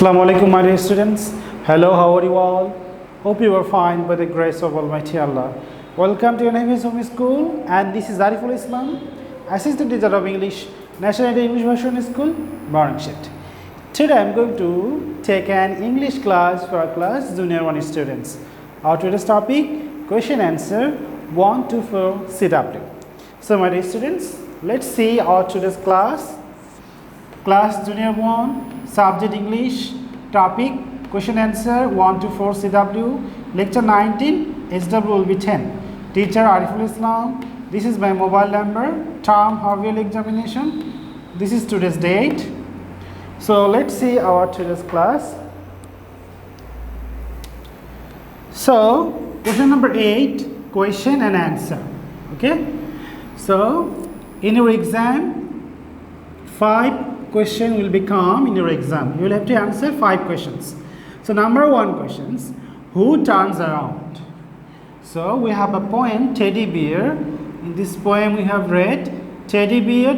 Assalamu alaikum, my dear students. Hello, how are you all? Hope you are fine by the grace of Almighty Allah. Welcome to your name is Home School, and this is Ariful Islam, Assistant Teacher of English, National English Version School, Barangashat. Today I am going to take an English class for our class Junior 1 students. Our today's topic, question answer 1 to 4 CW. So my dear students, let's see our today's class. Class Junior 1, Subject English, Topic, Question Answer 1 to 4 CW, Lecture 19, SW will be 10. Teacher Ariful Islam, this is my mobile number, term Harvey examination, this is today's date. So let's see our today's class. So, question number 8, question and answer. Okay? So, in your exam, 5 question will become in your exam. You will have to answer 5 questions. So number 1 questions, who turns around? So we have a poem, Teddy Bear. In this poem we have read, Teddy Bear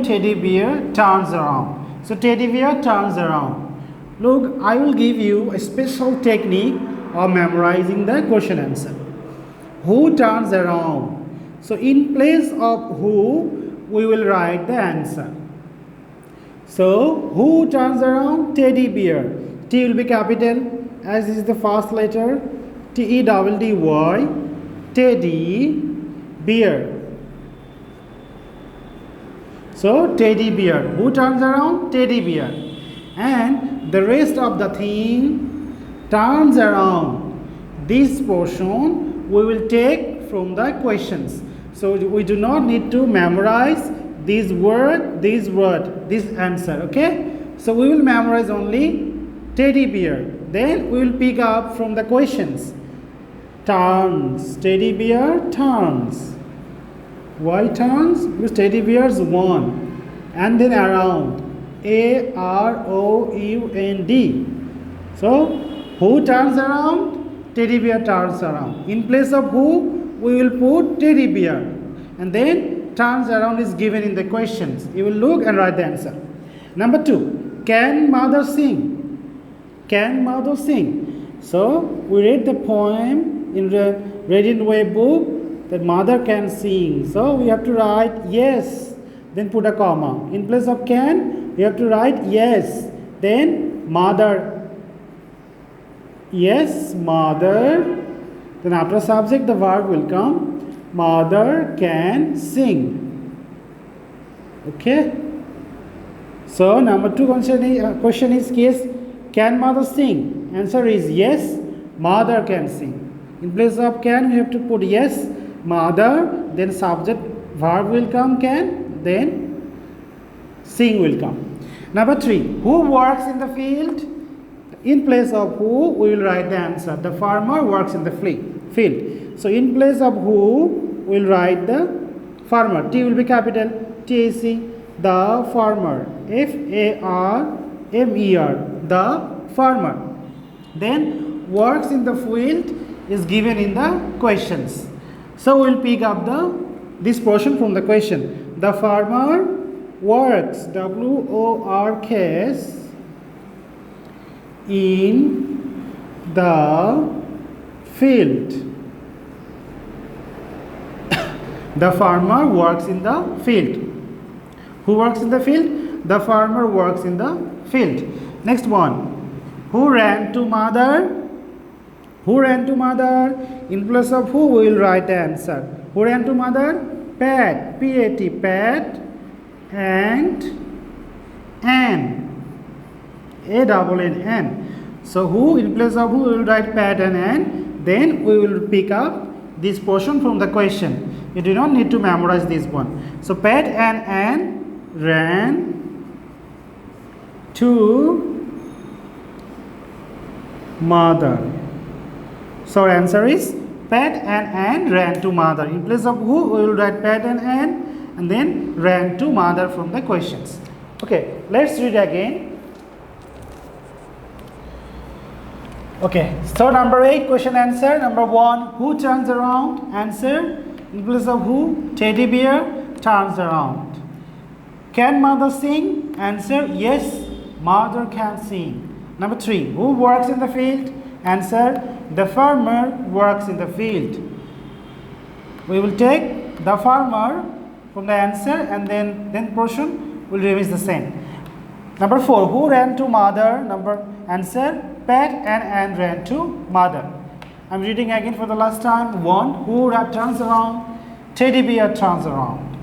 turns around. So Teddy Bear turns around. Look, I will give you a special technique of memorizing the question answer. Who turns around? So in place of who, we will write the answer. So, who turns around? Teddy Bear. T will be capital, as is the first letter. T-E-D-D-Y. Teddy Bear. So, Teddy Bear. Who turns around? Teddy Bear. And the rest of the thing turns around. This portion we will take from the questions. So, we do not need to memorize this word, this answer, okay? So we will memorize only Teddy Bear. Then we will pick up from the questions. Turns, Teddy Bear turns. Why turns? Because Teddy Bear's one. And then around, A-R-O-U-N-D. So, who turns around? Teddy Bear turns around. In place of who, we will put Teddy Bear. And then turns around is given in the questions. You will look and write the answer. Number 2, can mother sing? Can mother sing? So we read the poem in the Read in Way book that mother can sing. So we have to write yes, then put a comma. In place of can, we have to write yes, then mother. Yes, mother. Then after subject, the verb will come. Mother can sing. Okay. So number 2 question is case, can mother sing? Answer is yes, mother can sing. In place of can, we have to put yes, mother, then subject, verb will come can, then sing will come. Number 3, who works in the field? In place of who, we will write the answer. The farmer works in the field. So in place of who, we will write the farmer. T will be capital, T-A-C, the farmer. F-A-R-M-E-R, the farmer. Then works in the field is given in the questions. So we will pick up this portion from the question. The farmer works, W-O-R-K-S, in the field. The farmer works in the field. Who works in the field? The farmer works in the field. Next one. Who ran to mother? Who ran to mother? In place of who, we will write the answer. Who ran to mother? Pat. P-A-T. Pat and Ann. A-double-N-N. So who, in place of who, we will write Pat and Ann. Then we will pick up this portion from the question. You do not need to memorize this one. So Pat and Ann ran to mother. So our answer is Pat and Ann ran to mother. In place of who, we will write Pat and Ann and then ran to mother from the questions. Okay, let's read again. Okay, so number 8 question answer. Number 1, who turns around? Answer, in place of who, Teddy Bear turns around. Can mother sing? Answer, yes, mother can sing. Number 3, who works in the field? Answer, the farmer works in the field. We will take the farmer from the answer and then portion will remain the same. Number 4, who ran to mother? Answer, Pat and Anne ran to mother. I'm reading again for the last time. 1, who turns around? Teddy bear turns around.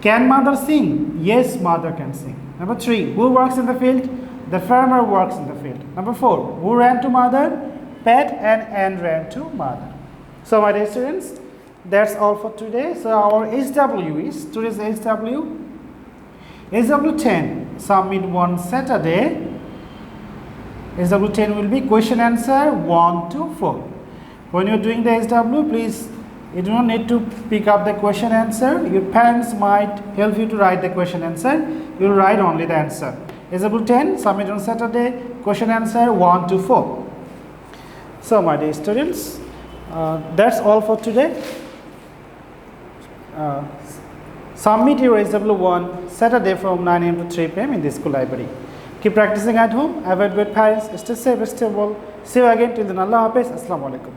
Can mother sing? Yes, mother can sing. Number 3, who works in the field? The farmer works in the field. Number 4, who ran to mother? Pat and Anne ran to mother. So my dear students, that's all for today. So our HW is, today's HW 10, submit one Saturday. HW 10 will be question answer 1 to 4. When you're doing the HW, please, you do not need to pick up the question answer. Your parents might help you to write the question answer. You'll write only the answer. HW 10, submit on Saturday, question answer 1 to 4. So my dear students, that's all for today. Submit your HW1 Saturday from 9 a.m. to 3 p.m. in the school library. Keep practicing at home. Avoid good parents. Stay safe, stay well. See you again. Till then, Allah Hafiz. Assalamu alaikum.